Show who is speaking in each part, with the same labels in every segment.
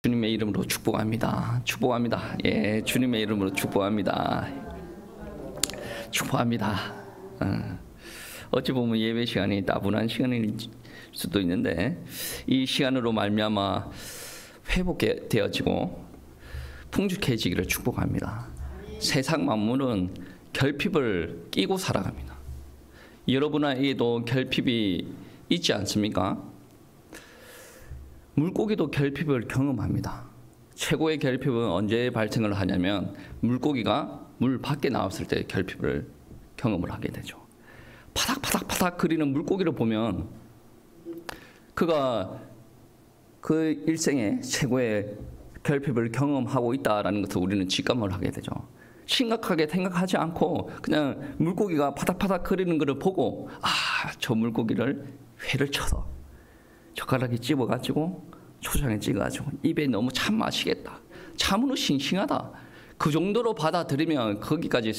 Speaker 1: 주님의 이름으로 축복합니다. 축복합니다. 예, 주님의 이름으로 축복합니다. 축복합니다. 어찌 보면 예배 시간이 따분한 시간일 수도 있는데 이 시간으로 말미암아 회복되어지고 풍족해지기를 축복합니다. 세상 만물은 결핍을 끼고 살아갑니다. 여러분에게도 결핍이 있지 않습니까? 물고기도 결핍을 경험합니다. 최고의 결핍은 언제 발생을 하냐면 물고기가 물 밖에 나왔을 때 결핍을 경험을 하게 되죠. 파닥파닥파닥 거리는 물고기를 보면 그가 그 일생에 최고의 결핍을 경험하고 있다는 것을 우리는 직감을 하게 되죠. 심각하게 생각하지 않고 그냥 물고기가 파닥파닥 거리는 것을 보고 저 물고기를 회를 쳐서 젓가락에 집어가지고 초장에 찍어가지고 입에 너무 참 맛있겠다. 참으로 싱싱하다. 그 정도로 받아들이면 거기까지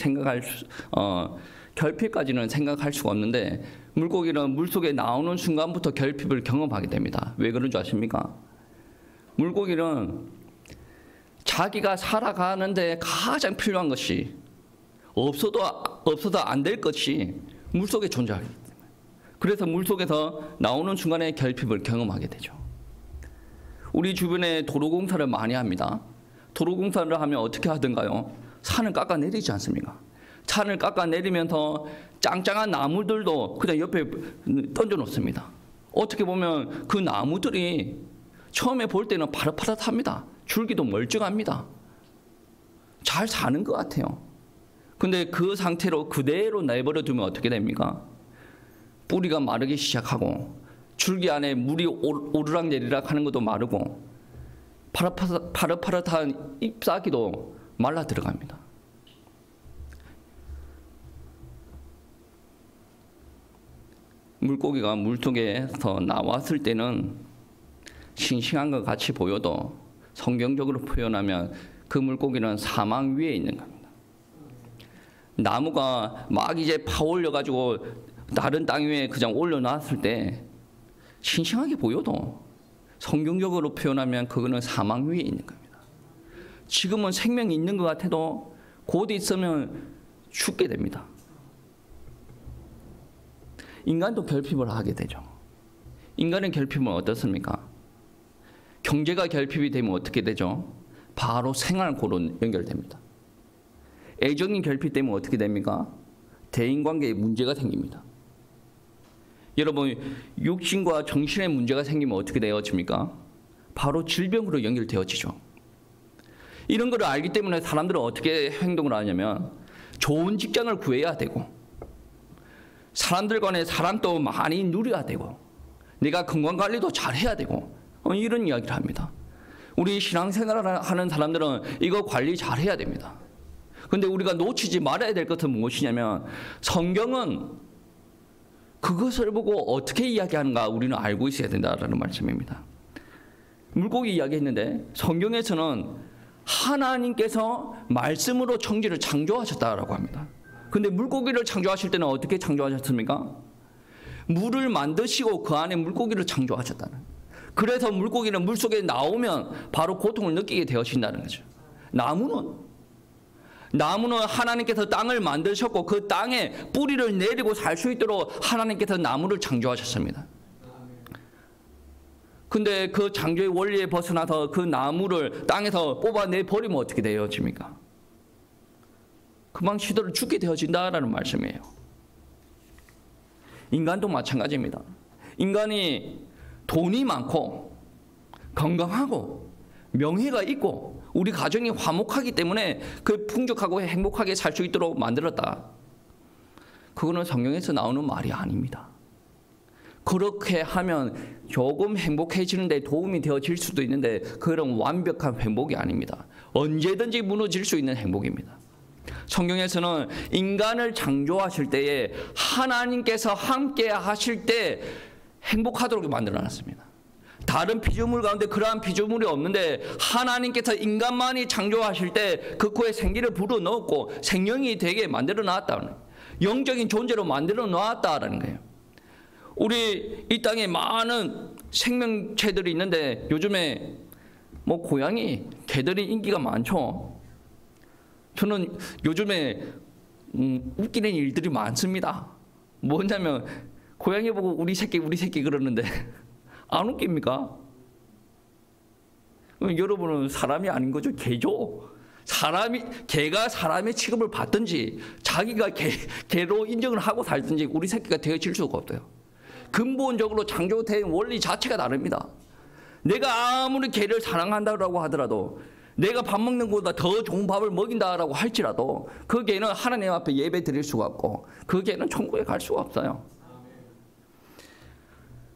Speaker 1: 결핍까지는 생각할 수가 없는데 물고기는 물속에 나오는 순간부터 결핍을 경험하게 됩니다. 왜 그런 줄 아십니까? 물고기는 자기가 살아가는데 가장 필요한 것이 없어도 안 될 것이 물속에 존재하기 때문에 그래서 물속에서 나오는 순간에 결핍을 경험하게 되죠. 우리 주변에 도로공사를 많이 합니다. 도로공사를 하면 어떻게 하던가요? 산을 깎아내리지 않습니까? 산을 깎아내리면서 짱짱한 나무들도 그냥 옆에 던져놓습니다. 어떻게 보면 그 나무들이 처음에 볼 때는 파릇파릇합니다. 줄기도 멀쩡합니다. 잘 사는 것 같아요. 근데 그 상태로 그대로 내버려 두면 어떻게 됩니까? 뿌리가 마르기 시작하고 줄기 안에 물이 오르락내리락 하는 것도 마르고 파릇파릇한 잎사귀도 말라 들어갑니다. 물고기가 물속에서 나왔을 때는 싱싱한 것 같이 보여도 성경적으로 표현하면 그 물고기는 사망 위에 있는 겁니다. 나무가 막 이제 파올려가지고 다른 땅 위에 그냥 올려놨을 때 싱싱하게 보여도 성경적으로 표현하면 그거는 사망 위에 있는 겁니다. 지금은 생명이 있는 것 같아도 곧 있으면 죽게 됩니다. 인간도 결핍을 하게 되죠. 인간의 결핍은 어떻습니까? 경제가 결핍이 되면 어떻게 되죠? 바로 생활고로 연결됩니다. 애정이 결핍되면 어떻게 됩니까? 대인관계에 문제가 생깁니다. 여러분, 육신과 정신의 문제가 생기면 어떻게 되어집니까? 바로 질병으로 연결되어지죠. 이런 걸 알기 때문에 사람들은 어떻게 행동을 하냐면 좋은 직장을 구해야 되고 사람들 간의 사랑도 많이 누려야 되고 내가 건강관리도 잘해야 되고 이런 이야기를 합니다. 우리 신앙생활을 하는 사람들은 이거 관리 잘해야 됩니다. 그런데 우리가 놓치지 말아야 될 것은 무엇이냐면 성경은 그것을 보고 어떻게 이야기하는가 우리는 알고 있어야 된다는 말씀입니다. 물고기 이야기했는데 성경에서는 하나님께서 말씀으로 천지를 창조하셨다라고 합니다. 그런데 물고기를 창조하실 때는 어떻게 창조하셨습니까? 물을 만드시고 그 안에 물고기를 창조하셨다는. 그래서 물고기는 물속에 나오면 바로 고통을 느끼게 되어진다는 거죠. 나무는 하나님께서 땅을 만드셨고 그 땅에 뿌리를 내리고 살 수 있도록 하나님께서 나무를 창조하셨습니다. 근데 그 창조의 원리에 벗어나서 그 나무를 땅에서 뽑아내버리면 어떻게 되어집니까? 그만 시대로 죽게 되어진다라는 말씀이에요. 인간도 마찬가지입니다. 인간이 돈이 많고 건강하고 명예가 있고 우리 가정이 화목하기 때문에 그 풍족하고 행복하게 살 수 있도록 만들었다. 그거는 성경에서 나오는 말이 아닙니다. 그렇게 하면 조금 행복해지는 데 도움이 되어질 수도 있는데 그런 완벽한 행복이 아닙니다. 언제든지 무너질 수 있는 행복입니다. 성경에서는 인간을 창조하실 때에 하나님께서 함께 하실 때 행복하도록 만들어놨습니다. 다른 피조물 가운데 그러한 피조물이 없는데 하나님께서 인간만이 창조하실 때 그 코에 생기를 불어넣었고 생명이 되게 만들어 놨다는 거예요. 영적인 존재로 만들어 놨다라는 거예요. 우리 이 땅에 많은 생명체들이 있는데 요즘에 뭐 고양이, 개들이 인기가 많죠. 저는 요즘에 웃기는 일들이 많습니다. 뭐냐면 고양이 보고 우리 새끼 그러는데 안 웃깁니까? 여러분은 사람이 아닌 거죠. 개죠. 개가 사람의 취급을 받든지 자기가 개로 인정을 하고 살든지 우리 새끼가 되어질 수가 없어요. 근본적으로 창조된 원리 자체가 다릅니다. 내가 아무리 개를 사랑한다고 하더라도 내가 밥 먹는 것보다 더 좋은 밥을 먹인다라고 할지라도 그 개는 하나님 앞에 예배 드릴 수가 없고 그 개는 천국에 갈 수가 없어요.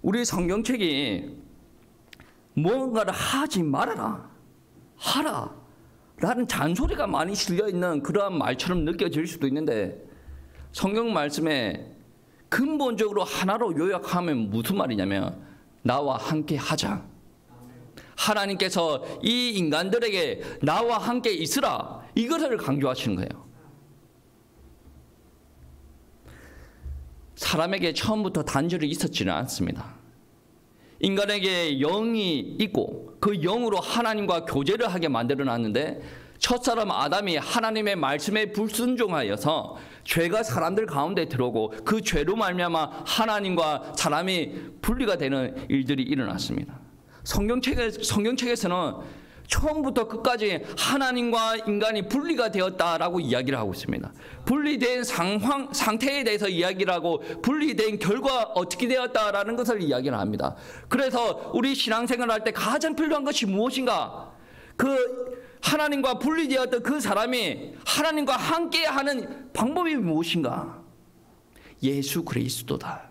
Speaker 1: 우리 성경책이 뭔가를 하지 말아라, 하라 라는 잔소리가 많이 실려있는 그러한 말처럼 느껴질 수도 있는데 성경 말씀에 근본적으로 하나로 요약하면 무슨 말이냐면 나와 함께 하자. 하나님께서 이 인간들에게 나와 함께 있으라 이것을 강조하시는 거예요. 사람에게 처음부터 단절이 있었지는 않습니다. 인간에게 영이 있고 그 영으로 하나님과 교제를 하게 만들어놨는데 첫사람 아담이 하나님의 말씀에 불순종하여서 죄가 사람들 가운데 들어오고 그 죄로 말미암아 하나님과 사람이 분리가 되는 일들이 일어났습니다. 성경책에서는 처음부터 끝까지 하나님과 인간이 분리가 되었다라고 이야기를 하고 있습니다. 분리된 상태에 대해서 이야기를 하고 분리된 결과 어떻게 되었다라는 것을 이야기를 합니다. 그래서 우리 신앙생활을 할 때 가장 필요한 것이 무엇인가? 그 하나님과 분리되었던 그 사람이 하나님과 함께하는 방법이 무엇인가? 예수 그리스도다.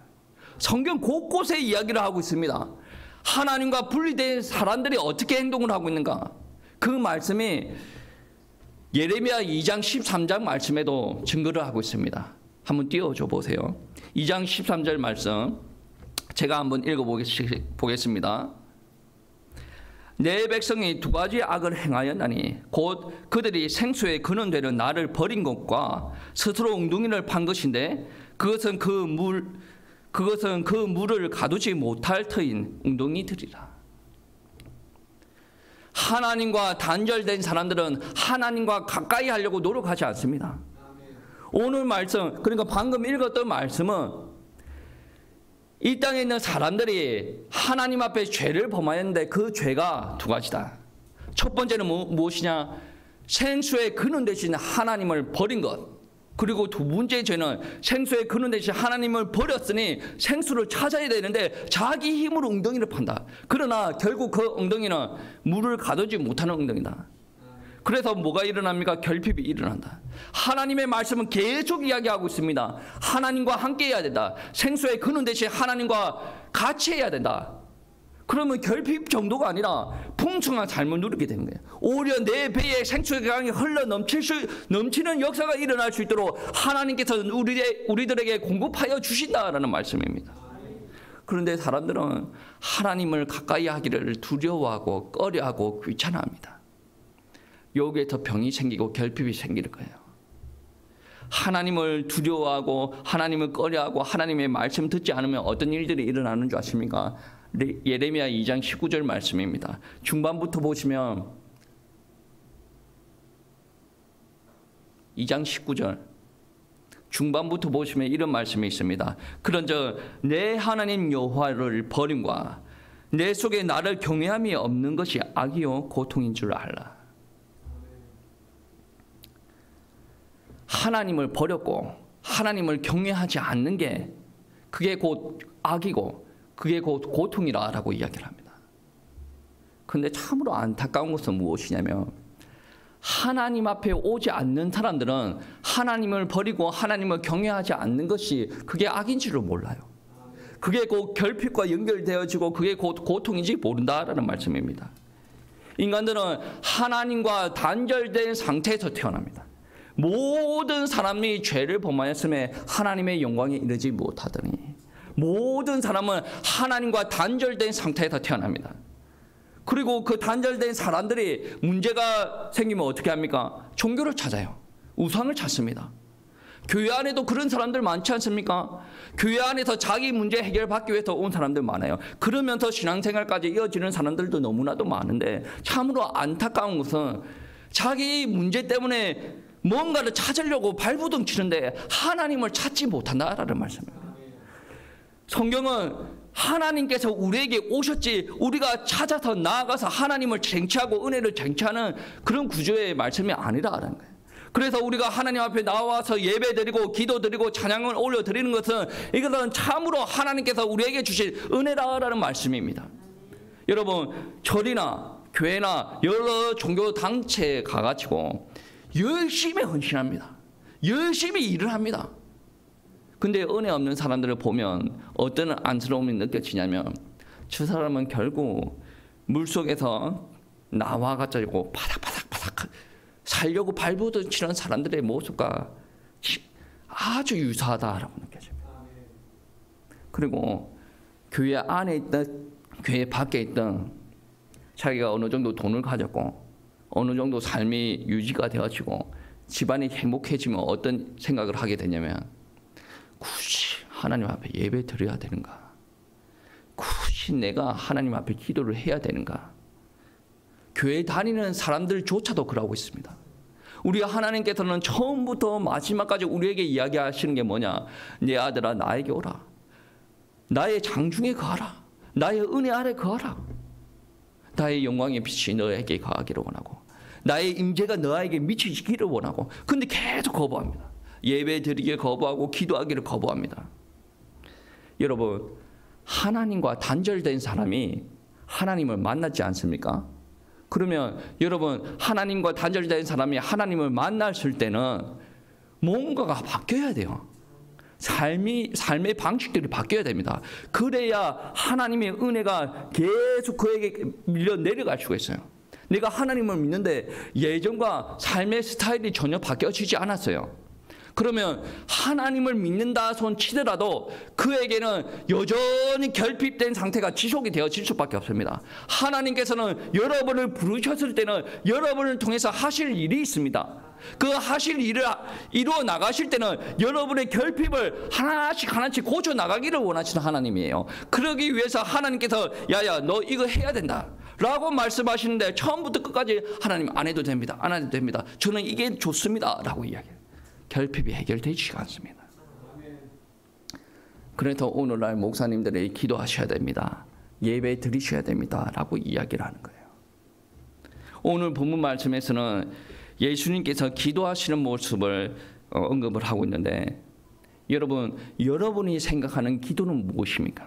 Speaker 1: 성경 곳곳에 이야기를 하고 있습니다. 하나님과 분리된 사람들이 어떻게 행동을 하고 있는가? 그 말씀이 예레미야 2장 13장 말씀에도 증거를 하고 있습니다. 한번 띄워줘 보세요. 2장 13절 말씀 제가 한번 읽어보겠습니다. 내 백성이 두 가지 악을 행하였나니 곧 그들이 생수에 근원되는 나를 버린 것과 스스로 웅둥이를 판 것인데 그것은 그 물을 가두지 못할 터인 웅덩이들이라. 하나님과 단절된 사람들은 하나님과 가까이 하려고 노력하지 않습니다. 오늘 말씀, 그러니까 방금 읽었던 말씀은 이 땅에 있는 사람들이 하나님 앞에 죄를 범하였는데 그 죄가 두 가지다. 첫 번째는 무엇이냐? 생수의 근원 대신 하나님을 버린 것. 그리고 두 번째 죄는 생수의 근원 대신 하나님을 버렸으니 생수를 찾아야 되는데 자기 힘으로 엉덩이를 판다. 그러나 결국 그 엉덩이는 물을 가두지 못하는 엉덩이다. 그래서 뭐가 일어납니까? 결핍이 일어난다. 하나님의 말씀은 계속 이야기하고 있습니다. 하나님과 함께 해야 된다. 생수의 근원 대신 하나님과 같이 해야 된다. 그러면 결핍 정도가 아니라 풍성한 삶을 누리게 되는 거예요. 오히려 내 배에 생수의 강이 흘러 넘치는 역사가 일어날 수 있도록 하나님께서 우리들에게 공급하여 주신다라는 말씀입니다. 그런데 사람들은 하나님을 가까이 하기를 두려워하고 꺼려하고 귀찮아합니다. 여기에서 병이 생기고 결핍이 생기는 거예요. 하나님을 두려워하고 하나님을 꺼려하고 하나님의 말씀 듣지 않으면 어떤 일들이 일어나는 줄 아십니까? 예레미야 2장 19절 말씀입니다. 중반부터 보시면 2장 19절 중반부터 보시면 이런 말씀이 있습니다. 그런즉 내 하나님 여호와를 버림과 내 속에 나를 경외함이 없는 것이 악이요 고통인 줄 알라. 하나님을 버렸고 하나님을 경외하지 않는 게 그게 곧 악이고 그게 곧 고통이라고 이야기를 합니다. 그런데 참으로 안타까운 것은 무엇이냐면 하나님 앞에 오지 않는 사람들은 하나님을 버리고 하나님을 경외하지 않는 것이 그게 악인 줄을 몰라요. 그게 곧 결핍과 연결되어지고 그게 곧 고통인지 모른다라는 말씀입니다. 인간들은 하나님과 단절된 상태에서 태어납니다. 모든 사람이 죄를 범하였음에 하나님의 영광에 이르지 못하더니 모든 사람은 하나님과 단절된 상태에서 태어납니다. 그리고 그 단절된 사람들이 문제가 생기면 어떻게 합니까? 종교를 찾아요. 우상을 찾습니다. 교회 안에도 그런 사람들 많지 않습니까? 교회 안에서 자기 문제 해결받기 위해서 온 사람들 많아요. 그러면서 신앙생활까지 이어지는 사람들도 너무나도 많은데 참으로 안타까운 것은 자기 문제 때문에 뭔가를 찾으려고 발부둥 치는데 하나님을 찾지 못한다라는 말씀입니다. 성경은 하나님께서 우리에게 오셨지 우리가 찾아서 나아가서 하나님을 쟁취하고 은혜를 쟁취하는 그런 구조의 말씀이 아니라는 거예요. 그래서 우리가 하나님 앞에 나와서 예배드리고 기도드리고 찬양을 올려드리는 것은 이것은 참으로 하나님께서 우리에게 주신 은혜라는 말씀입니다. 여러분 절이나 교회나 여러 종교 단체에 가가지고 열심히 헌신합니다. 열심히 일을 합니다. 근데 은혜 없는 사람들을 보면 어떤 안쓰러움이 느껴지냐면 저 사람은 결국 물속에서 나와가지고 바닥바닥바닥 살려고 발부둥 치는 사람들의 모습과 아주 유사하다라고 느껴집니다. 그리고 교회 안에 있던 교회 밖에 있던 자기가 어느 정도 돈을 가졌고 어느 정도 삶이 유지가 되어지고 집안이 행복해지면 어떤 생각을 하게 되냐면 굳이 하나님 앞에 예배 드려야 되는가? 굳이 내가 하나님 앞에 기도를 해야 되는가? 교회 다니는 사람들조차도 그러고 있습니다. 우리 하나님께서는 처음부터 마지막까지 우리에게 이야기하시는 게 뭐냐? 내 아들아 나에게 오라. 나의 장중에 거하라. 나의 은혜 아래 거하라. 나의 영광의 빛이 너에게 거하기를 원하고 나의 임재가 너에게 미치기를 원하고 근데 계속 거부합니다. 예배 드리기를 거부하고 기도하기를 거부합니다. 여러분 하나님과 단절된 사람이 하나님을 만나지 않습니까? 그러면 여러분 하나님과 단절된 사람이 하나님을 만났을 때는 뭔가가 바뀌어야 돼요. 삶의 방식들이 바뀌어야 됩니다. 그래야 하나님의 은혜가 계속 그에게 밀려 내려갈 수가 있어요. 내가 하나님을 믿는데 예전과 삶의 스타일이 전혀 바뀌어지지 않았어요. 그러면 하나님을 믿는다 손 치더라도 그에게는 여전히 결핍된 상태가 지속이 되어질 수밖에 없습니다. 하나님께서는 여러분을 부르셨을 때는 여러분을 통해서 하실 일이 있습니다. 그 하실 일을 이루어 나가실 때는 여러분의 결핍을 하나씩 고쳐 나가기를 원하시는 하나님이에요. 그러기 위해서 하나님께서 야야 너 이거 해야 된다 라고 말씀하시는데 처음부터 끝까지 하나님 안 해도 됩니다. 안 해도 됩니다. 저는 이게 좋습니다 라고 이야기해요. 결핍이 해결되지가 않습니다. 그래서 오늘날 목사님들이 기도하셔야 됩니다. 예배 드리셔야 됩니다 라고 이야기를 하는 거예요. 오늘 본문 말씀에서는 예수님께서 기도하시는 모습을 언급을 하고 있는데 여러분이 생각하는 기도는 무엇입니까?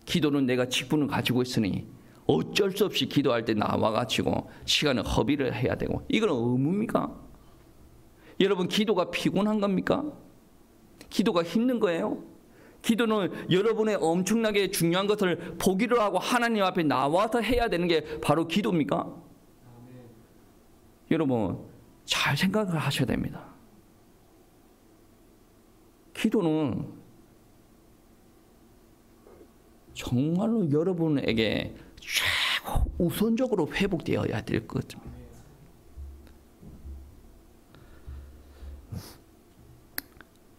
Speaker 1: 기도는 내가 직분을 가지고 있으니 어쩔 수 없이 기도할 때 나와가지고 시간을 허비를 해야 되고 이건 의무입니까? 여러분 기도가 피곤한 겁니까? 기도가 힘든 거예요? 기도는 여러분의 엄청나게 중요한 것을 포기를 하고 하나님 앞에 나와서 해야 되는 게 바로 기도입니까? 여러분 잘 생각을 하셔야 됩니다. 기도는 정말로 여러분에게 최고 우선적으로 회복되어야 될 것 같습니다.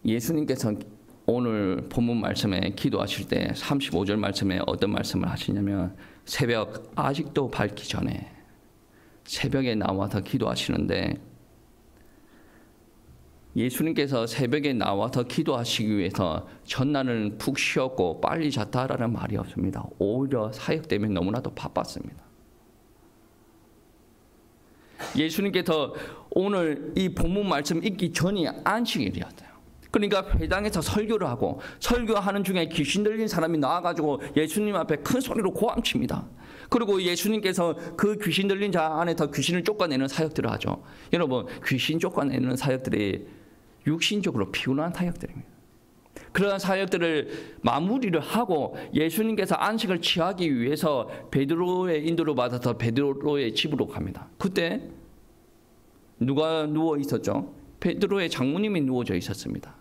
Speaker 1: 예수님께서 오늘 본문 말씀에 기도하실 때 35절 말씀에 어떤 말씀을 하시냐면 새벽 아직도 밝기 전에 새벽에 나와서 기도하시는데 예수님께서 새벽에 나와서 기도하시기 위해서 전날은 푹 쉬었고 빨리 잤다라는 말이 없습니다. 오히려 사역 때문에 너무나도 바빴습니다. 예수님께서 오늘 이 본문 말씀 읽기 전이 안식일이었어요. 그러니까 회당에서 설교를 하고 설교하는 중에 귀신 들린 사람이 나와가지고 예수님 앞에 큰 소리로 고함칩니다. 그리고 예수님께서 그 귀신 들린 자 안에서 귀신을 쫓아내는 사역들을 하죠. 여러분 귀신 쫓아내는 사역들이 육신적으로 피곤한 사역들입니다. 그러한 사역들을 마무리를 하고 예수님께서 안식을 취하기 위해서 베드로의 인도를 받아서 베드로의 집으로 갑니다. 그때 누가 누워 있었죠? 베드로의 장모님이 누워져 있었습니다.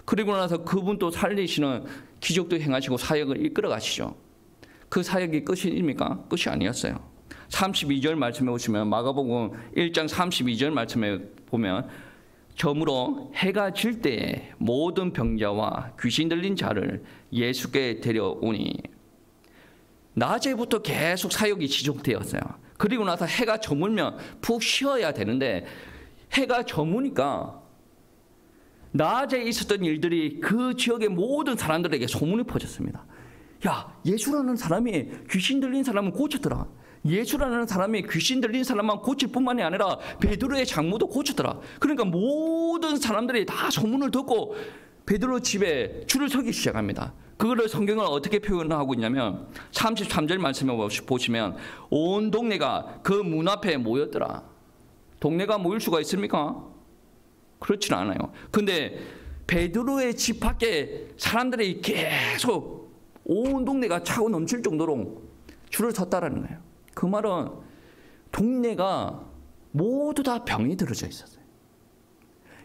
Speaker 1: 그리고 나서 그분도 살리시는 기적도 행하시고 사역을 이끌어 가시죠. 그 사역이 끝입니까? 끝이 아니었어요. 32절 말씀에 보시면 마가복음 1장 32절 말씀에 보면 저물어 해가 질 때에 모든 병자와 귀신 들린 자를 예수께 데려오니 낮에부터 계속 사역이 지속되었어요. 그리고 나서 해가 저물면 푹 쉬어야 되는데 해가 저무니까 낮에 있었던 일들이 그 지역의 모든 사람들에게 소문이 퍼졌습니다. 야, 예수라는 사람이 귀신 들린 사람은 고쳤더라. 예수라는 사람이 귀신 들린 사람만 고칠 뿐만이 아니라 베드로의 장모도 고쳤더라. 그러니까 모든 사람들이 다 소문을 듣고 베드로 집에 줄을 서기 시작합니다. 그거를 성경을 어떻게 표현하고 있냐면 33절 말씀에 보시면 온 동네가 그 문 앞에 모였더라. 동네가 모일 수가 있습니까? 그렇지는 않아요. 근데 베드로의 집 밖에 사람들이 계속 온 동네가 차고 넘칠 정도로 줄을 섰다라는 거예요. 그 말은 동네가 모두 다 병이 들어져 있었어요.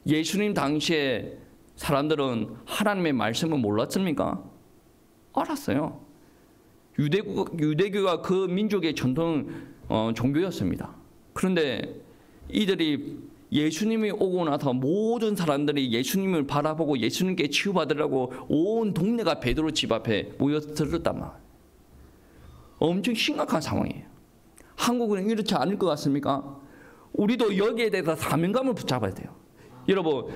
Speaker 1: 예수님 당시에 사람들은 하나님의 말씀을 몰랐습니까? 알았어요. 유대교가 그 민족의 전통 종교였습니다. 그런데 이들이 예수님이 오고 나서 모든 사람들이 예수님을 바라보고 예수님께 치유받으려고 온 동네가 베드로 집 앞에 모여들었단 말이에요. 엄청 심각한 상황이에요. 한국은 이렇지 않을 것 같습니까? 우리도 여기에 대해서 사명감을 붙잡아야 돼요. 여러분,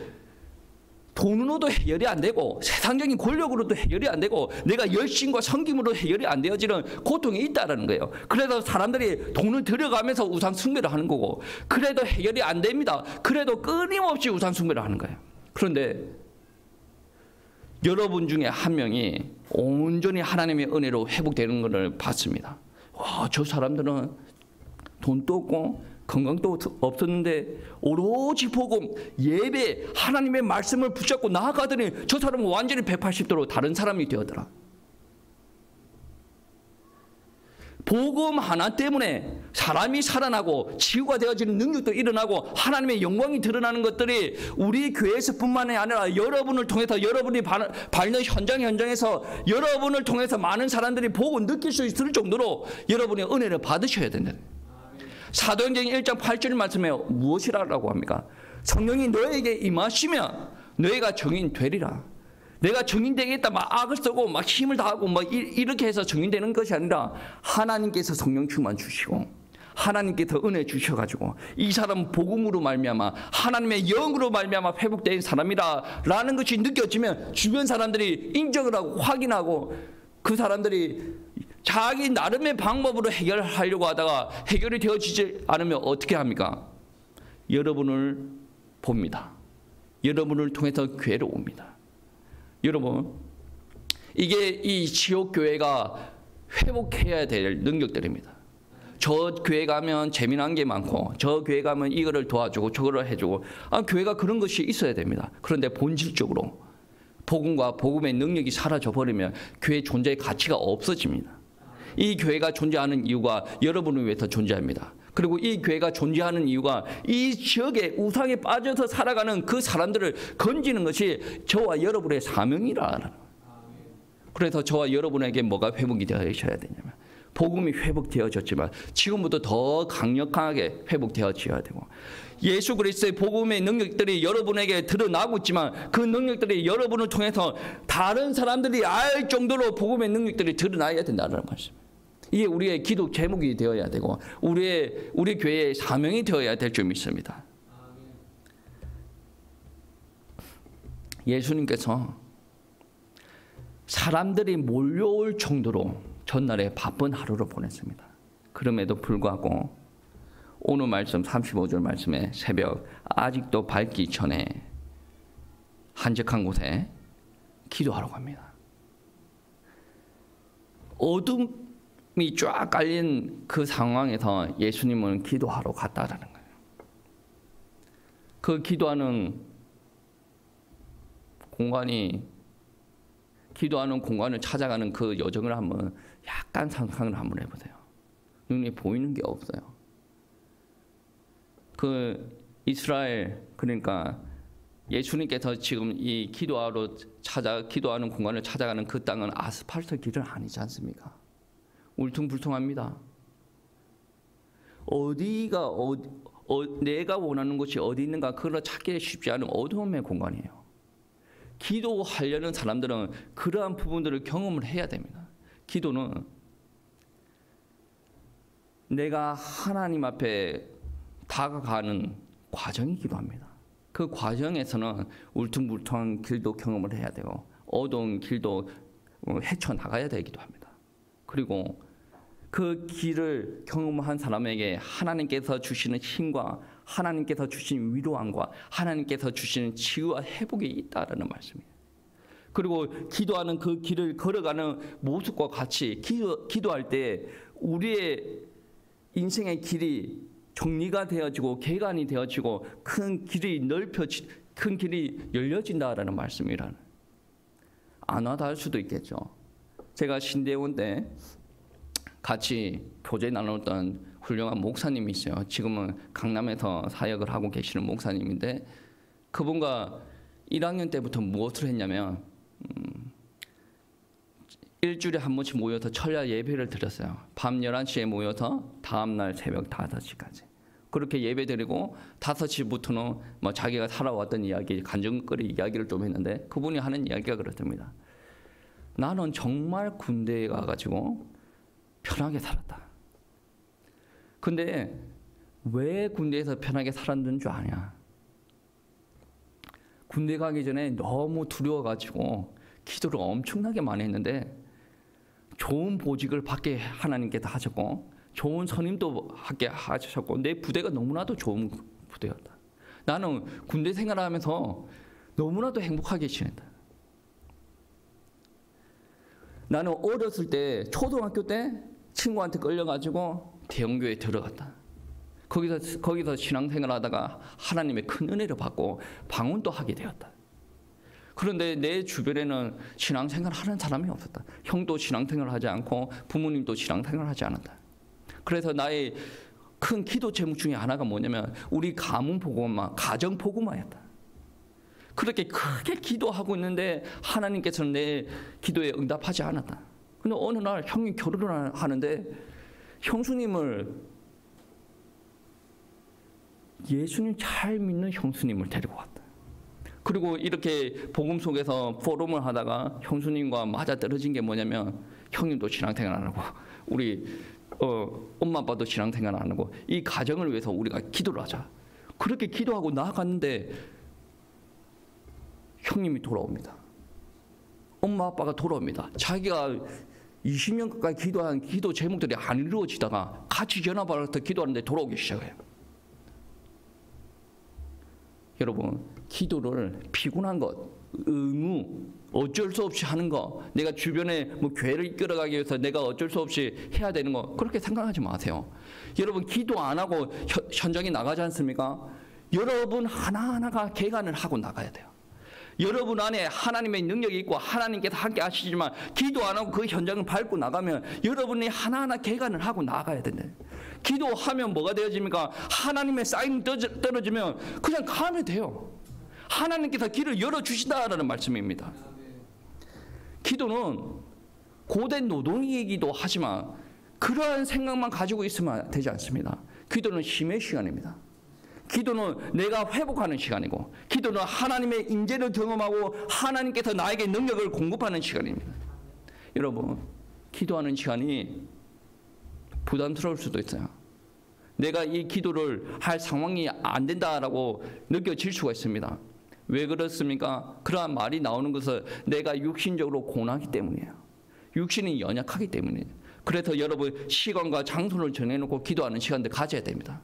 Speaker 1: 돈으로도 해결이 안 되고 세상적인 권력으로도 해결이 안 되고 내가 열심과 섬김으로 해결이 안 되어지는 고통이 있다는 거예요. 그래서 사람들이 돈을 들여가면서 우상 숭배를 하는 거고 그래도 해결이 안 됩니다. 그래도 끊임없이 우상 숭배를 하는 거예요. 그런데 여러분 중에 한 명이 온전히 하나님의 은혜로 회복되는 것을 봤습니다. 와, 저 사람들은 돈도 없고 건강도 없었는데 오로지 복음, 예배, 하나님의 말씀을 붙잡고 나아가더니 저 사람은 완전히 180도로 다른 사람이 되었더라. 복음 하나 때문에 사람이 살아나고 치유가 되어지는 능력도 일어나고 하나님의 영광이 드러나는 것들이 우리 교회에서뿐만이 아니라 여러분을 통해서 여러분이 밟는 현장에서 여러분을 통해서 많은 사람들이 보고 느낄 수 있을 정도로 여러분의 은혜를 받으셔야 된다. 사도행전 1장 8절 말씀에 무엇이라고 합니까? 성령이 너에게 임하시면 너희가 증인 되리라. 내가 증인 되겠다 막 악을 쓰고 막 힘을 다하고 막 이렇게 해서 증인 되는 것이 아니라 하나님께서 성령 충만 주시고 하나님께서 은혜 주셔가지고 이 사람 복음으로 말미암아 하나님의 영으로 말미암아 회복된 사람이라라는 것이 느껴지면 주변 사람들이 인정을 하고 확인하고 그 사람들이 자기 나름의 방법으로 해결하려고 하다가 해결이 되어지지 않으면 어떻게 합니까? 여러분을 봅니다. 여러분을 통해서 교회로 옵니다. 여러분, 이게 이 지옥교회가 회복해야 될 능력들입니다. 저 교회 가면 재미난 게 많고 저 교회 가면 이거를 도와주고 저거를 해주고 교회가 그런 것이 있어야 됩니다. 그런데 본질적으로 복음과 복음의 능력이 사라져 버리면 교회 존재의 가치가 없어집니다. 이 교회가 존재하는 이유가 여러분을 위해서 존재합니다. 그리고 이 교회가 존재하는 이유가 이 지역에 우상에 빠져서 살아가는 그 사람들을 건지는 것이 저와 여러분의 사명이라. 그래서 저와 여러분에게 뭐가 회복이 되어야 되냐면 복음이 회복되어졌지만 지금부터 더 강력하게 회복되어져야 되고 예수 그리스도의 복음의 능력들이 여러분에게 드러나고 있지만 그 능력들이 여러분을 통해서 다른 사람들이 알 정도로 복음의 능력들이 드러나야 된다는 말씀입니다. 이게 우리의 기도 제목이 되어야 되고 우리 교회의 사명이 되어야 될 줄 믿습니다. 예수님께서 사람들이 몰려올 정도로 전날에 바쁜 하루를 보냈습니다. 그럼에도 불구하고 오늘 말씀 35절 말씀에 새벽 아직도 밝기 전에 한적한 곳에 기도하러 갑니다. 어둠이 쫙 깔린 그 상황에서 예수님은 기도하러 갔다라는 거예요. 그 기도하는 공간을 찾아가는 그 여정을 한번 약간 상상을 한번 해보세요. 눈에 보이는 게 없어요. 그 이스라엘, 그러니까 예수님께서 지금 이 기도하는 공간을 찾아가는 그 땅은 아스팔트 길은 아니지 않습니까? 울퉁불퉁합니다. 내가 원하는 곳이 어디 있는가 그걸 찾기 쉽지 않은 어두움의 공간이에요. 기도하려는 사람들은 그러한 부분들을 경험을 해야 됩니다. 기도는 내가 하나님 앞에 다가가는 과정이기도 합니다. 그 과정에서는 울퉁불퉁한 길도 경험을 해야 되고 어두운 길도 헤쳐나가야 되기도 합니다. 그리고 그 길을 경험한 사람에게 하나님께서 주시는 힘과 하나님께서 주신 위로함과 하나님께서 주시는 치유와 회복이 있다라는 말씀이에요. 그리고 기도하는 그 길을 걸어가는 모습과 같이 기도할 때 우리의 인생의 길이 정리가 되어지고 개관이 되어지고 큰 길이 큰 길이 열려진다라는 말씀이라는. 안 와닿을 수도 있겠죠. 제가 신대원 때 같이 교제 나눴던 훌륭한 목사님이 있어요. 지금은 강남에서 사역을 하고 계시는 목사님인데 그분과 1학년 때부터 무엇을 했냐면 일주일에 한 번씩 모여서 철야 예배를 드렸어요. 밤 11시에 모여서 다음날 새벽 5시까지. 그렇게 예배 드리고 5시부터는 뭐 자기가 살아왔던 이야기, 간증거리 이야기를 좀 했는데 그분이 하는 이야기가 그렇답니다. 나는 정말 군대에 가가지고 편하게 살았다. 근데 왜 군대에서 편하게 살았는 줄 아냐? 군대 가기 전에 너무 두려워가지고 기도를 엄청나게 많이 했는데 좋은 보직을 받게 하나님께서 하셨고 좋은 선임도 하게 하셨고 내 부대가 너무나도 좋은 부대였다. 나는 군대 생활하면서 너무나도 행복하게 지냈다. 나는 어렸을 때 초등학교 때 친구한테 끌려가지고 대형교회에 들어갔다. 거기서 신앙생활 하다가 하나님의 큰 은혜를 받고 방언도 하게 되었다. 그런데 내 주변에는 신앙생활 하는 사람이 없었다. 형도 신앙생활 하지 않고 부모님도 신앙생활 하지 않았다. 그래서 나의 큰 기도 제목 중에 하나가 뭐냐면 우리 가문 복음화, 가정 복음화였다. 그렇게 크게 기도하고 있는데 하나님께서는 내 기도에 응답하지 않았다. 근데 어느 날 형이 결혼을 하는데 형수님을 예수님 잘 믿는 형수님을 데리고 왔다. 그리고 이렇게 복음 속에서 포럼을 하다가 형수님과 맞아떨어진 게 뭐냐면 형님도 신앙생활 안 하고 우리 엄마 아빠도 신앙생활 안 하고 이 가정을 위해서 우리가 기도를 하자. 그렇게 기도하고 나아갔는데 형님이 돌아옵니다. 엄마 아빠가 돌아옵니다. 자기가 20년 가까이 기도한 기도 제목들이 안 이루어지다가 같이 전화받아서 기도하는데 돌아오기 시작해요. 여러분, 기도를 피곤한 것, 의무, 어쩔 수 없이 하는 거, 내가 주변에 뭐 교회를 이끌어가기 위해서 내가 어쩔 수 없이 해야 되는 거, 그렇게 생각하지 마세요. 여러분, 기도 안 하고 현장에 나가지 않습니까? 여러분 하나하나가 개간을 하고 나가야 돼요. 여러분 안에 하나님의 능력이 있고 하나님께서 함께 하시지만 기도 안 하고 그 현장을 밟고 나가면 여러분이 하나하나 개간을 하고 나가야 된대. 기도하면 뭐가 되어집니까? 하나님의 사인이 떨어지면 그냥 가면 돼요. 하나님께서 길을 열어주신다라는 말씀입니다. 기도는 고된 노동이기도 하지만 그러한 생각만 가지고 있으면 되지 않습니다. 기도는 힘의 시간입니다. 기도는 내가 회복하는 시간이고 기도는 하나님의 인재를 경험하고 하나님께서 나에게 능력을 공급하는 시간입니다. 여러분, 기도하는 시간이 부담스러울 수도 있어요. 내가 이 기도를 할 상황이 안 된다라고 느껴질 수가 있습니다. 왜 그렇습니까? 그러한 말이 나오는 것은 내가 육신적으로 고나기 때문이에요. 육신이 연약하기 때문이에요. 그래서 여러분 시간과 장소를 정해놓고 기도하는 시간들 가져야 됩니다.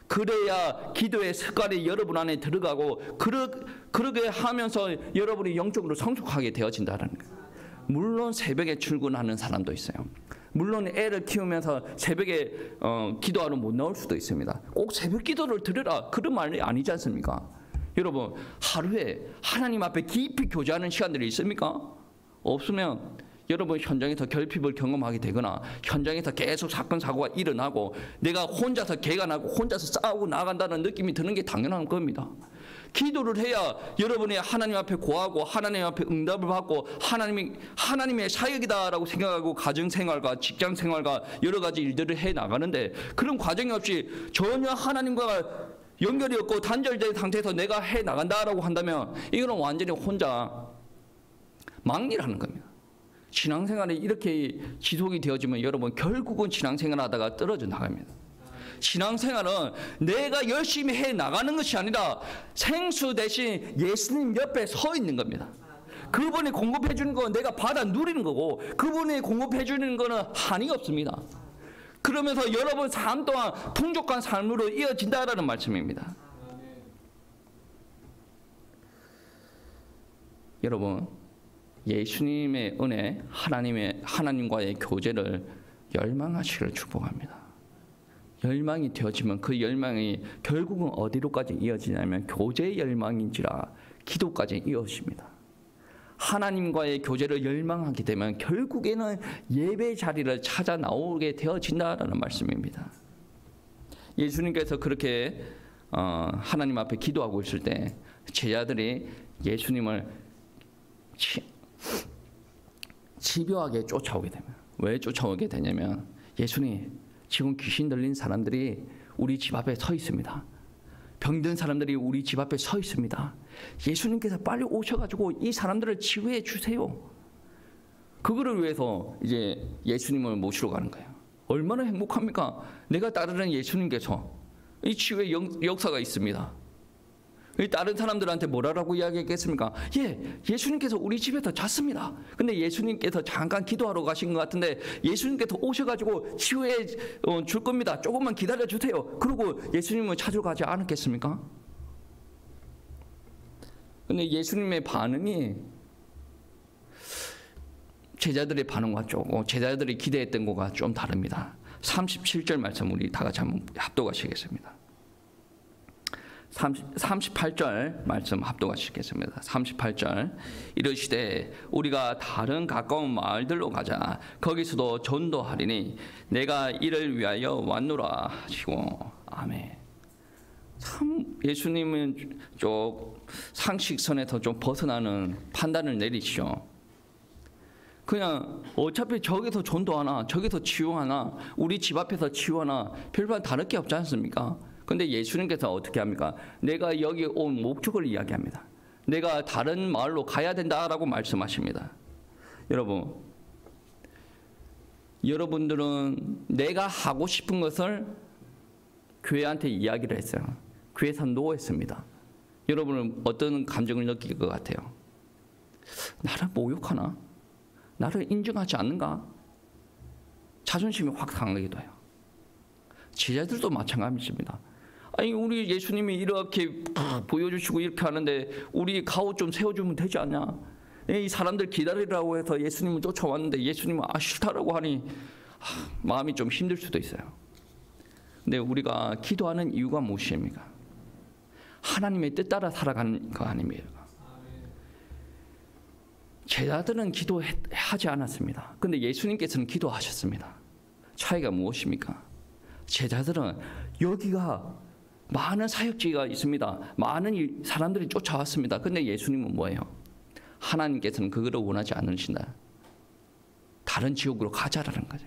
Speaker 1: 그래야 기도의 습관이 여러분 안에 들어가고 그렇게 하면서 여러분이 영적으로 성숙하게 되어진다는 거예요. 물론 새벽에 출근하는 사람도 있어요. 물론 애를 키우면서 새벽에 기도하러 못 나올 수도 있습니다. 꼭 새벽 기도를 드려라 그런 말이 아니지 않습니까? 여러분 하루에 하나님 앞에 깊이 교제하는 시간들이 있습니까? 없으면 여러분 현장에서 결핍을 경험하게 되거나 현장에서 계속 사건 사고가 일어나고 내가 혼자서 개간하고 혼자서 싸우고 나간다는 느낌이 드는 게 당연한 겁니다. 기도를 해야 여러분이 하나님 앞에 고하고 하나님 앞에 응답을 받고 하나님의 사역이다라고 생각하고 가정생활과 직장생활과 여러 가지 일들을 해 나가는데, 그런 과정이 없이 전혀 하나님과 연결이 없고 단절된 상태에서 내가 해 나간다라고 한다면 이거는 완전히 혼자 막일하는 겁니다. 신앙생활이 이렇게 지속이 되어지면 여러분 결국은 신앙생활 하다가 떨어져 나갑니다. 신앙생활은 내가 열심히 해 나가는 것이 아니라 생수 대신 예수님 옆에 서 있는 겁니다. 그분이 공급해 주는 건 내가 받아 누리는 거고, 그분이 공급해 주는 거는 한이 없습니다. 그러면서 여러분 삶 동안 풍족한 삶으로 이어진다라는 말씀입니다. 여러분, 예수님의 은혜, 하나님과의 교제를 열망하시기를 축복합니다. 열망이 되어지면 그 열망이 결국은 어디로까지 이어지냐면 교제의 열망인지라 기도까지 이어집니다. 하나님과의 교제를 열망하게 되면 결국에는 예배 자리를 찾아 나오게 되어진다라는 말씀입니다. 예수님께서 그렇게 하나님 앞에 기도하고 있을 때 제자들이 예수님을 집요하게 쫓아오게 됩니다. 왜 쫓아오게 되냐면, 예수님, 지금 귀신 들린 사람들이 우리 집 앞에 서 있습니다. 병든 사람들이 우리 집 앞에 서 있습니다. 예수님께서 빨리 오셔가지고 이 사람들을 치유해 주세요. 그거를 위해서 이제 예수님을 모시러 가는 거예요. 얼마나 행복합니까? 내가 따르는 예수님께서 이 치유의 역사가 있습니다. 다른 사람들한테 뭐라고 이야기했겠습니까? 예수님께서 우리 집에서 잤습니다. 근데 예수님께서 잠깐 기도하러 가신 것 같은데 예수님께서 오셔가지고 치유해 줄 겁니다. 조금만 기다려 주세요. 그러고 예수님을 찾으러 가지 않았겠습니까? 근데 예수님의 반응이 제자들의 반응과 조금, 제자들이 기대했던 것과 좀 다릅니다. 37절 말씀 우리 다 같이 한번 합독하시겠습니다. 38절 말씀 합독하시겠습니다. 38절 이르시되 우리가 다른 가까운 마을들로 가자. 거기서도 전도하리니 내가 이를 위하여 왔노라 하시고. 아멘. 참 예수님은 좀 상식선에서 좀 벗어나는 판단을 내리시죠. 그냥 어차피 저기서 전도하나 저기서 치유하나 우리 집 앞에서 치유하나 별반 다를 게 없지 않습니까? 근데 예수님께서 어떻게 합니까? 내가 여기 온 목적을 이야기합니다. 내가 다른 마을로 가야 된다라고 말씀하십니다. 여러분들은 내가 하고 싶은 것을 교회한테 이야기를 했어요. 교회에서 노했습니다. 여러분은 어떤 감정을 느낄 것 같아요? 나를 모욕하나? 나를 인정하지 않는가? 자존심이 확 상하기도 해요. 제자들도 마찬가지입니다. 아니 우리 예수님이 이렇게 보여주시고 이렇게 하는데 우리 가오 좀 세워주면 되지 않냐? 이 사람들 기다리라고 해서 예수님을 쫓아왔는데 예수님은 싫다라고 하니 마음이 좀 힘들 수도 있어요. 근데 우리가 기도하는 이유가 무엇입니까? 하나님의 뜻 따라 살아가는 거 아닙니까? 제자들은 기도하지 않았습니다. 근데 예수님께서는 기도하셨습니다. 차이가 무엇입니까? 제자들은 여기가 많은 사역지가 있습니다. 많은 사람들이 쫓아왔습니다. 근데 예수님은 뭐예요? 하나님께서는 그거를 원하지 않으신다. 다른 지옥으로 가자라는 거죠.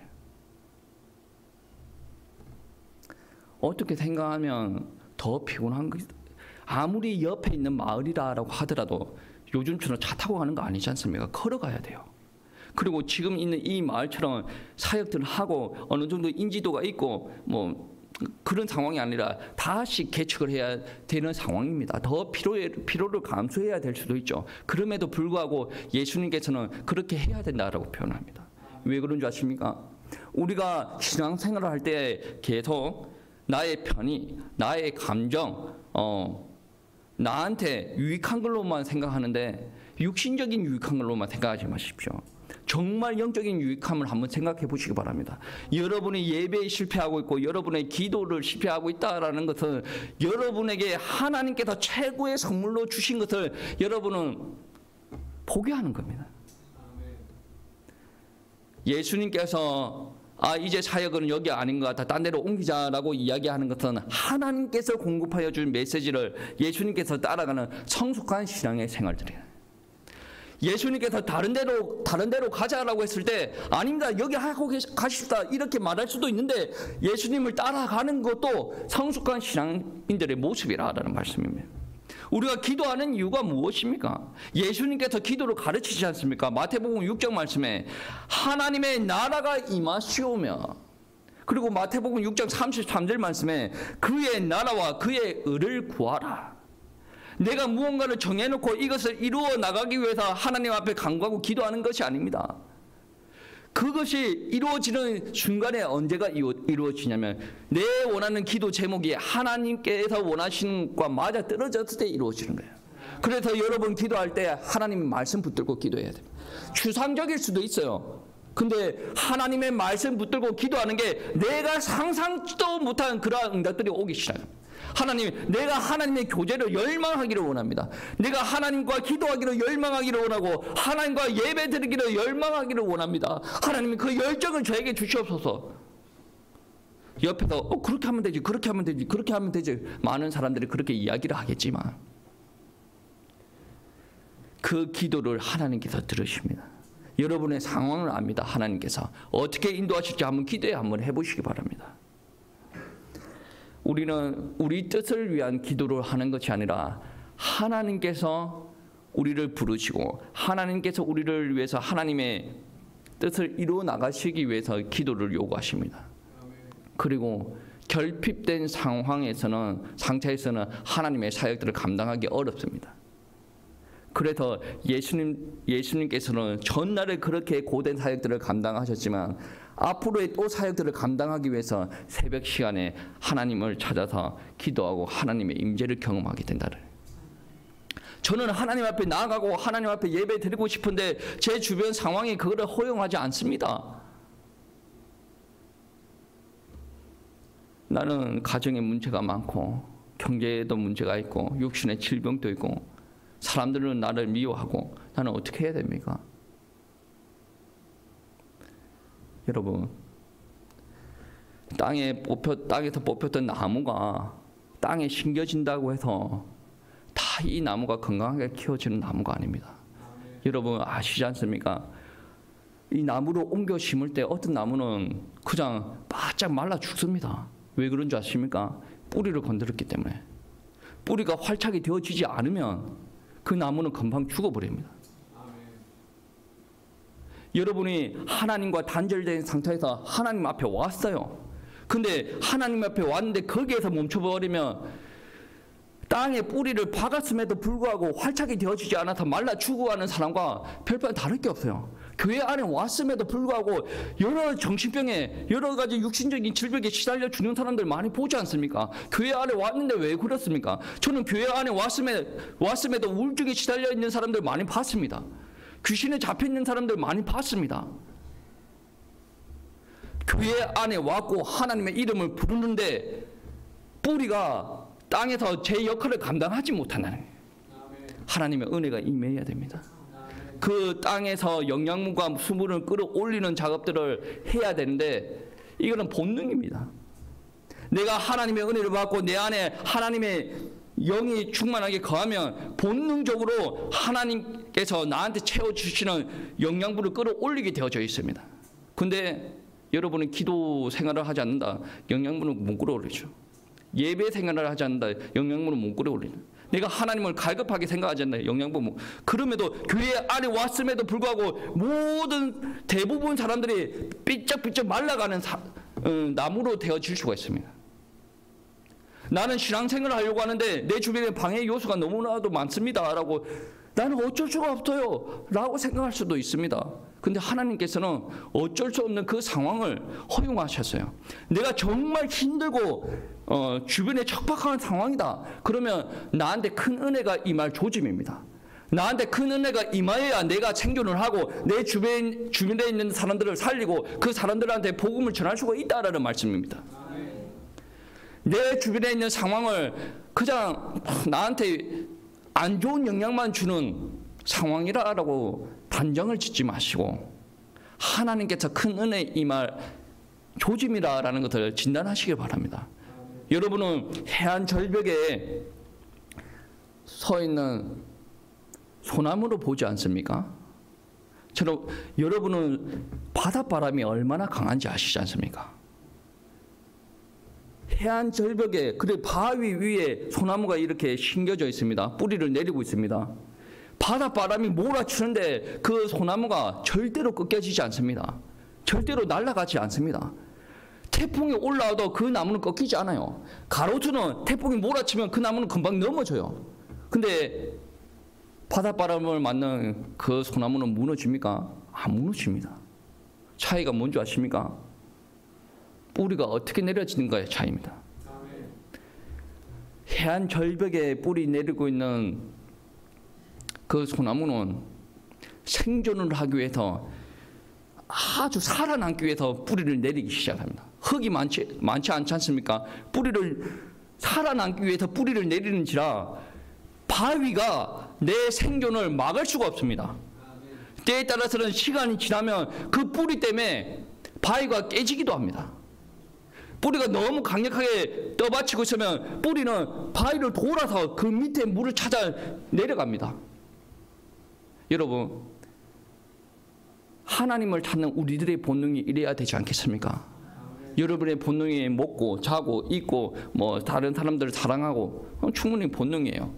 Speaker 1: 어떻게 생각하면 더 피곤한 거, 아무리 옆에 있는 마을이라고 하더라도 요즘처럼 차 타고 가는 거 아니지 않습니까? 걸어가야 돼요. 그리고 지금 있는 이 마을처럼 사역들을 하고 어느 정도 인지도가 있고 뭐 그런 상황이 아니라 다시 개척을 해야 되는 상황입니다. 더 피로를 감수해야 될 수도 있죠. 그럼에도 불구하고 예수님께서는 그렇게 해야 된다라고 표현합니다. 왜 그런 줄 아십니까? 우리가 신앙생활을 할 때 계속 나의 편의, 나의 감정, 나한테 유익한 걸로만 생각하는데 육신적인 유익한 걸로만 생각하지 마십시오. 정말 영적인 유익함을 한번 생각해 보시기 바랍니다. 여러분이 예배에 실패하고 있고 여러분의 기도를 실패하고 있다라는 것은 여러분에게 하나님께서 최고의 선물로 주신 것을 여러분은 포기하는 겁니다. 예수님께서 이제 사역은 여기 아닌 것 같아, 딴 데로 옮기자라고 이야기하는 것은 하나님께서 공급하여 준 메시지를 예수님께서 따라가는 성숙한 신앙의 생활들이에요. 예수님께서 다른 데로 가자라고 했을 때 아닙니다, 여기 하고 가십시다 이렇게 말할 수도 있는데, 예수님을 따라가는 것도 성숙한 신앙인들의 모습이라는 말씀입니다. 우리가 기도하는 이유가 무엇입니까? 예수님께서 기도를 가르치지 않습니까? 마태복음 6장 말씀에 하나님의 나라가 임하시오며, 그리고 마태복음 6장 33절 말씀에 그의 나라와 그의 의를 구하라. 내가 무언가를 정해놓고 이것을 이루어 나가기 위해서 하나님 앞에 간구하고 기도하는 것이 아닙니다. 그것이 이루어지는 순간에 언제가 이루어지냐면, 내 원하는 기도 제목이 하나님께서 원하시는 것과 맞아 떨어졌을 때 이루어지는 거예요. 그래서 여러분 기도할 때 하나님의 말씀 붙들고 기도해야 돼요. 추상적일 수도 있어요. 근데 하나님의 말씀 붙들고 기도하는 게 내가 상상도 못한 그러한 응답들이 오기 시작합니다. 하나님, 내가 하나님의 교제를 열망하기를 원합니다. 내가 하나님과 기도하기를 열망하기를 원하고 하나님과 예배 드리기를 열망하기를 원합니다. 하나님, 그 열정을 저에게 주시옵소서. 옆에서 그렇게 하면 되지, 그렇게 하면 되지, 그렇게 하면 되지. 많은 사람들이 그렇게 이야기를 하겠지만 그 기도를 하나님께서 들으십니다. 여러분의 상황을 압니다. 하나님께서 어떻게 인도하실지 한번 기도에 한번 해보시기 바랍니다. 우리는 우리 뜻을 위한 기도를 하는 것이 아니라 하나님께서 우리를 부르시고 하나님께서 우리를 위해서 하나님의 뜻을 이루어 나가시기 위해서 기도를 요구하십니다. 그리고 결핍된 상태에서는 하나님의 사역들을 감당하기 어렵습니다. 그래서 예수님께서는 전날에 그렇게 고된 사역들을 감당하셨지만 앞으로의 또 사역들을 감당하기 위해서 새벽 시간에 하나님을 찾아서 기도하고 하나님의 임재를 경험하게 된다는. 저는 하나님 앞에 나아가고 하나님 앞에 예배 드리고 싶은데 제 주변 상황이 그거를 허용하지 않습니다. 나는 가정에 문제가 많고 경제에도 문제가 있고 육신의 질병도 있고 사람들은 나를 미워하고 나는 어떻게 해야 됩니까? 여러분, 땅에서 뽑혔던 나무가 땅에 심겨진다고 해서 다 이 나무가 건강하게 키워지는 나무가 아닙니다. 여러분 아시지 않습니까? 이 나무를 옮겨 심을 때 어떤 나무는 그냥 바짝 말라 죽습니다. 왜 그런 줄 아십니까? 뿌리를 건드렸기 때문에. 뿌리가 활착이 되어지지 않으면 그 나무는 금방 죽어버립니다. 여러분이 하나님과 단절된 상태에서 하나님 앞에 왔어요. 근데 하나님 앞에 왔는데 거기에서 멈춰버리면 땅에 뿌리를 박았음에도 불구하고 활착이 되어지지 않아서 말라 죽어가는 사람과 별반 다를 게 없어요. 교회 안에 왔음에도 불구하고 여러 정신병에 여러 가지 육신적인 질병에 시달려 죽는 사람들 많이 보지 않습니까? 교회 안에 왔는데 왜 그렇습니까? 저는 교회 안에 왔음에도 우울증에 시달려 있는 사람들 많이 봤습니다. 귀신에 잡혀 있는 사람들 많이 봤습니다. 교회 안에 왔고 하나님의 이름을 부르는데 뿌리가 땅에서 제 역할을 감당하지 못한다는, 하나님의 은혜가 임해야 됩니다. 그 땅에서 영양분과 수분을 끌어올리는 작업들을 해야 되는데 이거는 본능입니다. 내가 하나님의 은혜를 받고 내 안에 하나님의 영이 충만하게 거하면 본능적으로 하나님께서 나한테 채워주시는 영양분을 끌어올리게 되어져 있습니다. 근데 여러분은 기도 생활을 하지 않는다, 영양분을 못 끌어올리죠. 예배 생활을 하지 않는다, 영양분을 못 끌어올리죠. 내가 하나님을 갈급하게 생각하지 않나요? 영양분. 그럼에도 교회 안에 왔음에도 불구하고 대부분 사람들이 삐쩍삐쩍 말라가는 나무로 되어질 수가 있습니다. 나는 신앙생활을 하려고 하는데 내 주변에 방해 요소가 너무나도 많습니다 라고, 나는 어쩔 수가 없어요 라고 생각할 수도 있습니다. 근데 하나님께서는 어쩔 수 없는 그 상황을 허용하셨어요. 내가 정말 힘들고 주변에 척박한 상황이다. 그러면 나한테 큰 은혜가 임할 조짐입니다. 나한테 큰 은혜가 임하여야 내가 생존을 하고 내 주변에 있는 사람들을 살리고 그 사람들한테 복음을 전할 수가 있다라는 말씀입니다. 내 주변에 있는 상황을 그냥 나한테 안 좋은 영향만 주는 상황이라고 단정을 짓지 마시고 하나님께서 큰 은혜 임할 조짐이라는 것을 진단하시길 바랍니다. 여러분은 해안 절벽에 서 있는 소나무로 보지 않습니까? 여러분은 바닷바람이 얼마나 강한지 아시지 않습니까? 해안 절벽에, 그래 바위 위에 소나무가 이렇게 심겨져 있습니다. 뿌리를 내리고 있습니다. 바닷바람이 몰아치는데 그 소나무가 절대로 꺾여지지 않습니다. 절대로 날아가지 않습니다. 태풍이 올라와도 그 나무는 꺾이지 않아요. 가로수는 태풍이 몰아치면 그 나무는 금방 넘어져요. 근데 바닷바람을 맞는 그 소나무는 무너집니까? 안 무너집니다. 차이가 뭔지 아십니까? 뿌리가 어떻게 내려지는가의 차이입니다. 해안 절벽에 뿌리 내리고 있는 그 소나무는 생존을 하기 위해서, 아주 살아남기 위해서 뿌리를 내리기 시작합니다. 흙이 많지 않지 않습니까? 살아남기 위해서 뿌리를 내리는지라 바위가 내 생존을 막을 수가 없습니다. 때에 따라서는 시간이 지나면 그 뿌리 때문에 바위가 깨지기도 합니다. 뿌리가 너무 강력하게 떠받치고 있으면 뿌리는 바위를 돌아서 그 밑에 물을 찾아 내려갑니다. 여러분, 하나님을 찾는 우리들의 본능이 이래야 되지 않겠습니까? 여러분의 본능이 먹고 자고 입고 다른 사람들을 사랑하고 충분히 본능이에요.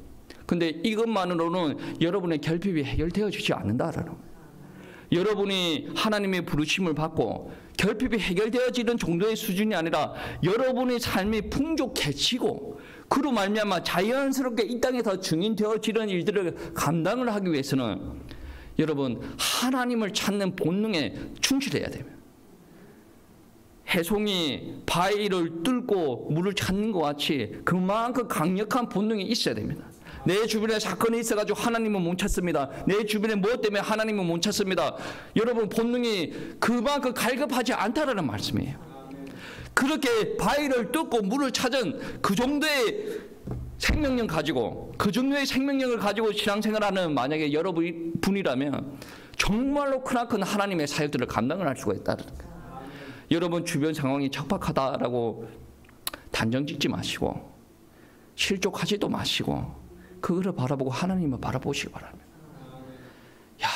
Speaker 1: 근데 이것만으로는 여러분의 결핍이 해결되어지지 않는다라는 거예요. 여러분이 하나님의 부르심을 받고 결핍이 해결되어지는 정도의 수준이 아니라 여러분의 삶이 풍족해지고 그로 말미암아 자연스럽게 이 땅에서 증인되어지는 일들을 감당을 하기 위해서는 여러분 하나님을 찾는 본능에 충실해야 됩니다. 해송이 바위를 뚫고 물을 찾는 것 같이 그만큼 강력한 본능이 있어야 됩니다. 내 주변에 사건이 있어가지고 하나님은 못 찾습니다. 내 주변에 무엇 때문에 하나님은 못 찾습니다. 여러분 본능이 그만큼 갈급하지 않다라는 말씀이에요. 그렇게 바위를 뚫고 물을 찾은 그 정도의 생명력 가지고, 그 정도의 생명력을 가지고 신앙생활하는 만약에 여러분이라면 정말로 크나큰 하나님의 사역들을 감당을 할 수가 있다는 거예요. 여러분 주변 상황이 척박하다라고 단정 짓지 마시고 실족하지도 마시고 그거를 바라보고 하나님을 바라보시기 바랍니다. 야,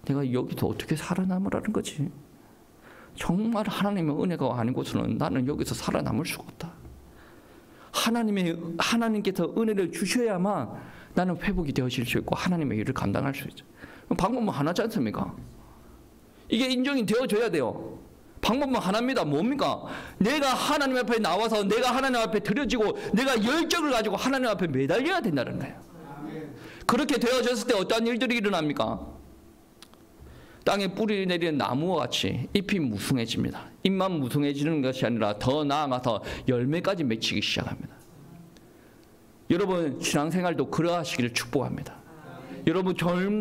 Speaker 1: 내가 여기서 어떻게 살아남으라는 거지? 정말 하나님의 은혜가 아닌 곳은 나는 여기서 살아남을 수가 없다. 하나님께서 은혜를 주셔야만 나는 회복이 되어질 수 있고 하나님의 일을 감당할 수 있죠. 방법은 하나지 않습니까? 이게 인정이 되어져야 돼요. 방법은 하나입니다. 뭡니까? 내가 하나님 앞에 나와서 내가 하나님 앞에 드려지고 내가 열정을 가지고 하나님 앞에 매달려야 된다는 거예요. 그렇게 되어졌을 때 어떠한 일들이 일어납니까? 땅에 뿌리 내리는 나무와 같이 잎이 무성해집니다. 잎만 무성해지는 것이 아니라 더 나아가서 열매까지 맺히기 시작합니다. 여러분 신앙생활도 그러하시기를 축복합니다. 여러분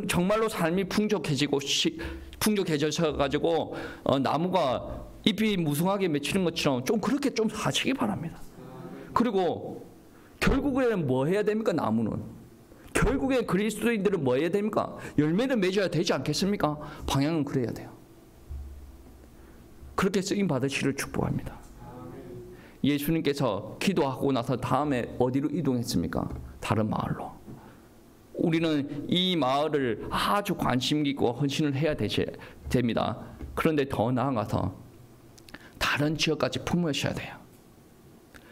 Speaker 1: 정말로 삶이 풍족해져서 가지고 나무가 잎이 무성하게 맺히는 것처럼 좀 그렇게 좀 사시기 바랍니다. 그리고 결국에는 뭐 해야 됩니까? 나무는 결국에 그리스도인들은 뭐 해야 됩니까? 열매를 맺어야 되지 않겠습니까? 방향은 그래야 돼요. 그렇게 쓰임 받으시기를 축복합니다. 예수님께서 기도하고 나서 다음에 어디로 이동했습니까? 다른 마을로. 우리는 이 마을을 아주 관심 깊고 헌신을 해야 됩니다. 그런데 더 나아가서 다른 지역까지 품으셔야 돼요.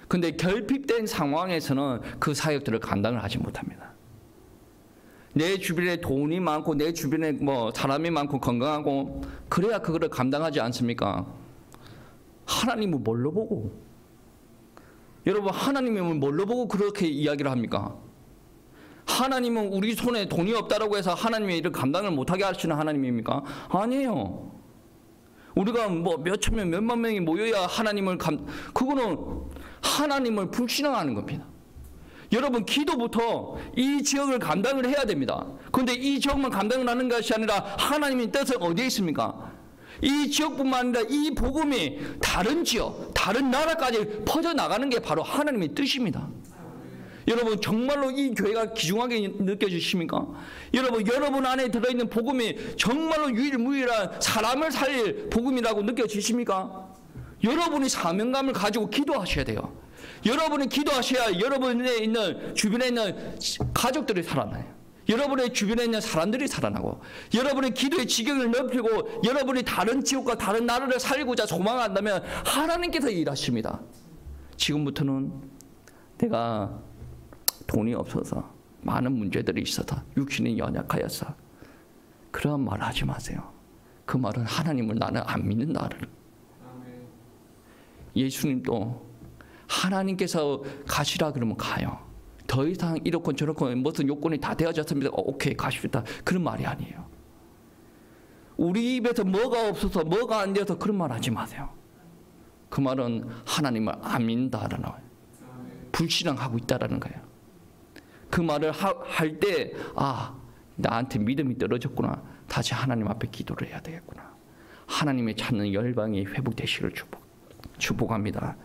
Speaker 1: 근데 결핍된 상황에서는 그 사역들을 감당을 하지 못합니다. 내 주변에 돈이 많고 내 주변에 사람이 많고 건강하고 그래야 그거를 감당하지 않습니까? 하나님은 뭘로 보고? 여러분 하나님은 뭘로 보고 그렇게 이야기를 합니까? 하나님은 우리 손에 돈이 없다라고 해서 하나님의 일을 감당을 못하게 하시는 하나님입니까? 아니에요. 우리가 몇천 명, 몇만 명이 모여야 그거는 하나님을 불신앙하는 겁니다. 여러분 기도부터 이 지역을 감당을 해야 됩니다. 그런데 이 지역만 감당을 하는 것이 아니라 하나님의 뜻은 어디에 있습니까? 이 지역뿐만 아니라 이 복음이 다른 지역, 다른 나라까지 퍼져나가는 게 바로 하나님의 뜻입니다. 여러분 정말로 이 교회가 귀중하게 느껴지십니까? 여러분 안에 들어있는 복음이 정말로 유일무이한 사람을 살릴 복음이라고 느껴지십니까? 여러분이 사명감을 가지고 기도하셔야 돼요. 여러분이 기도하셔야 여러분의 있는 주변에 있는 가족들이 살아나요. 여러분의 주변에 있는 사람들이 살아나고, 여러분의 기도의 지경을 넓히고 여러분이 다른 지역과 다른 나라를 살고자 소망한다면 하나님께서 일하십니다. 지금부터는 내가 돈이 없어서 많은 문제들이 있어서 육신이 연약하여서 그런 말 하지 마세요. 그 말은 하나님을 나는 안 믿는다는. 예수님도 하나님께서 가시라 그러면 가요. 더 이상 이렇고 저렇고 무슨 요건이 다 되어졌습니다. 오케이 가십시다. 그런 말이 아니에요. 우리 입에서 뭐가 없어서 뭐가 안 되어서 그런 말 하지 마세요. 그 말은 하나님을 안 믿는다라는 거예요. 불신앙하고 있다라는 거예요. 그 말을 할 때 나한테 믿음이 떨어졌구나. 다시 하나님 앞에 기도를 해야 되겠구나. 하나님의 찾는 열방이 회복되시기를 축복합니다.